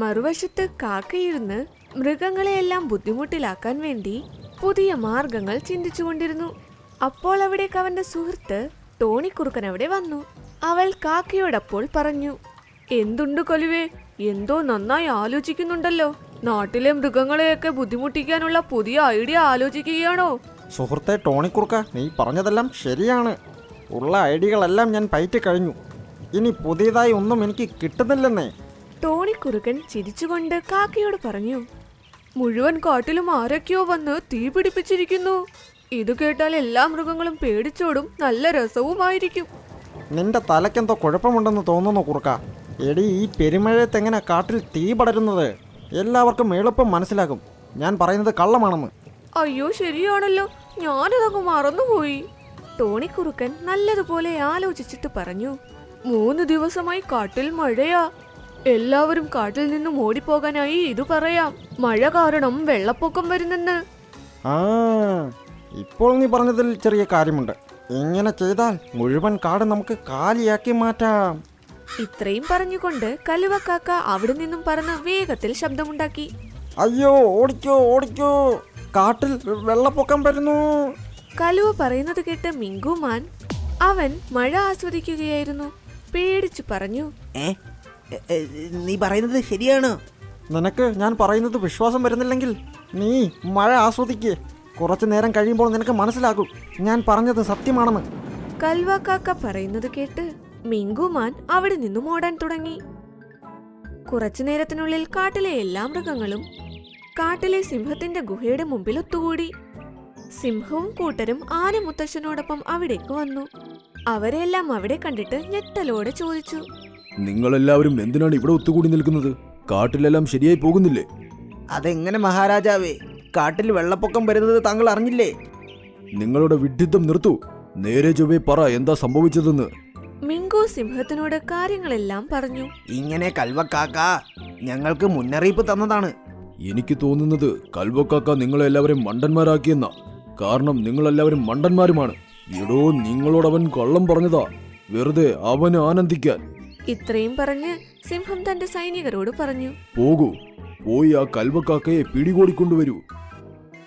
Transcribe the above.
മറുവശത്ത് കാക്കയിരുന്ന് മൃഗങ്ങളെയെല്ലാം ബുദ്ധിമുട്ടിലാക്കാൻ വേണ്ടി പുതിയ മാർഗങ്ങൾ ചിന്തിച്ചുകൊണ്ടിരുന്നു. അപ്പോൾ അവിടേക്ക് അവന്റെ സുഹൃത്ത് ടോണിക്കുറുക്കൻ അവിടെ വന്നു. അവൾ കാക്കയോടപ്പോൾ പറഞ്ഞു, എന്തുണ്ട് കലുവേ, എന്തോ നന്നായി ആലോചിക്കുന്നുണ്ടല്ലോ. നാട്ടിലെ മൃഗങ്ങളെയൊക്കെ ബുദ്ധിമുട്ടിക്കാനുള്ള പുതിയ ഐഡിയ ആലോചിക്കുകയാണോ? സുഹൃത്തെ ടോണിക്കുറുക്ക, നീ പറഞ്ഞതെല്ലാം ശരിയാണ്. ഉള്ള ഐഡിയകളെല്ലാം ഞാൻ പയറ്റി കഴിഞ്ഞു. ഇനി പുതിയതായി ഒന്നും എനിക്ക് കിട്ടുന്നില്ലെന്നേ. ടോണിക്കുറുക്കൻ ചിരിച്ചുകൊണ്ട് കാക്കയോട് പറഞ്ഞു, മുഴുവൻ കാട്ടിലും ആരൊക്കെയോ വന്ന് തീ പിടിപ്പിച്ചിരിക്കുന്നു. ഇത് കേട്ടാൽ എല്ലാ മൃഗങ്ങളും പേടിച്ചോടും, നല്ല രസവുമായിരിക്കും. നിന്റെ തലക്കെന്തോ കുഴപ്പമുണ്ടെന്ന് തോന്നുന്നു കുറുക്ക. എടി, ഈ പെരുമഴയത്ത് എങ്ങനെ കാട്ടിൽ തീ പടരുന്നത്? എല്ലാവർക്കും എളുപ്പം മനസ്സിലാകും ഞാൻ പറയുന്നത് കള്ളമാണെന്ന്. അയ്യോ ശരിയാണല്ലോ, ഞാനതങ്ങ് മറന്നുപോയി. ടോണിക്കുറുക്കൻ നല്ലതുപോലെ ആലോചിച്ചിട്ട് പറഞ്ഞു, 3 ദിവസമായി കാട്ടിൽ മഴയാ. എല്ലാവരും കാട്ടിൽ നിന്നും ഓടിപ്പോകാനായി ഇത് പറയാം. മഴ കാരണം വെള്ളപ്പൊക്കം വരുന്നെന്ന്. ആ, ഇപ്പോൾ നീ പറഞ്ഞതിൽ ചെറിയ കാര്യമുണ്ട്. ഇങ്ങനെ ചെയ്താൽ മുഴുവൻ കാട് നമുക്ക് കാലിയാക്കി മാറ്റാം. ഇത്രയും പറഞ്ഞുകൊണ്ട് കലുവക്കാക്ക അവിടെ നിന്നും പറന്ന് വേഗത്തിൽ ശബ്ദമുണ്ടാക്കി. അയ്യോ, ഓടിക്കോ ഓടിക്കോ, കാട്ടിൽ വെള്ളപ്പൊക്കം വരുന്നു. കലുവ പറയുന്നത് കേട്ട് മിങ്കുമാൻ, അവൻ മഴ ആസ്വദിക്കുകയായിരുന്നു, പേടിച്ചു പറഞ്ഞു, നീ പറയുന്നത് ശരിയാണോ? നിനക്ക് ഞാൻ പറയുന്നത് വിശ്വാസം വരുന്നില്ലെങ്കിൽ നീ മഴ ആസ്വദിക്കേ. കുറച്ചു നേരം കഴിയുമ്പോൾ നിനക്ക് മനസ്സിലാകും ഞാൻ പറഞ്ഞത് സത്യമാണെന്ന്. കൽവക്കാക്ക പറയുന്നത് കേട്ട് മിങ്കുമാൻ അവിടെ നിന്നും ഓടാൻ തുടങ്ങി. കുറച്ചു നേരത്തിനുള്ളിൽ കാട്ടിലെ എല്ലാ മൃഗങ്ങളും കാട്ടിലെ സിംഹത്തിന്റെ ഗുഹയുടെ മുമ്പിൽ ഒത്തുകൂടി. സിംഹവും കൂട്ടരും ആനമുത്തശ്ശനോടൊപ്പം അവിടേക്ക് വന്നു. അവരെല്ലാം അവിടെ കണ്ടിട്ട് ഞെട്ടലോടെ ചോദിച്ചു, നിങ്ങളെല്ലാവരും എന്തിനാണ് ഇവിടെ ഒത്തുകൂടി നിൽക്കുന്നത്? കാട്ടിലെല്ലാം ശരിയായി പോകുന്നില്ലേ? അതെങ്ങനെ മഹാരാജാവേ, കാട്ടിൽ വെള്ളപ്പൊക്കം വരുന്നത് താങ്കൾ അറിഞ്ഞില്ലേ? നിങ്ങളുടെ വിഡ്ഢിത്തം നിർത്തൂ. നേരെ ചൊവ്വേ പറ, എന്താ സംഭവിച്ചതെന്ന്. മിങ്കു സിംഹത്തിനോട് കാര്യങ്ങളെല്ലാം പറഞ്ഞു. ഇങ്ങനെ കൽവക്കാക്ക ഞങ്ങൾക്ക് മുന്നറിയിപ്പ് തന്നതാണ്. എനിക്ക് തോന്നുന്നത് കൽവക്കാക്ക നിങ്ങളെല്ലാവരും മണ്ടന്മാരാക്കിയെന്നാ. കാരണം നിങ്ങളെല്ലാവരും മണ്ടന്മാരുമാണ്. എടോ, നിങ്ങളോടവൻ കള്ളം പറഞ്ഞതാ, വെറുതെ അവന് ആനന്ദിക്കാൻ. ഇത്രയും പറഞ്ഞ് സിംഹം തന്റെ സൈനികരോട് പറഞ്ഞു, പോകൂ, പോയി ആ കൽവക്കാക്കയെ പിടികൂടിക്കൊണ്ടുവരൂ.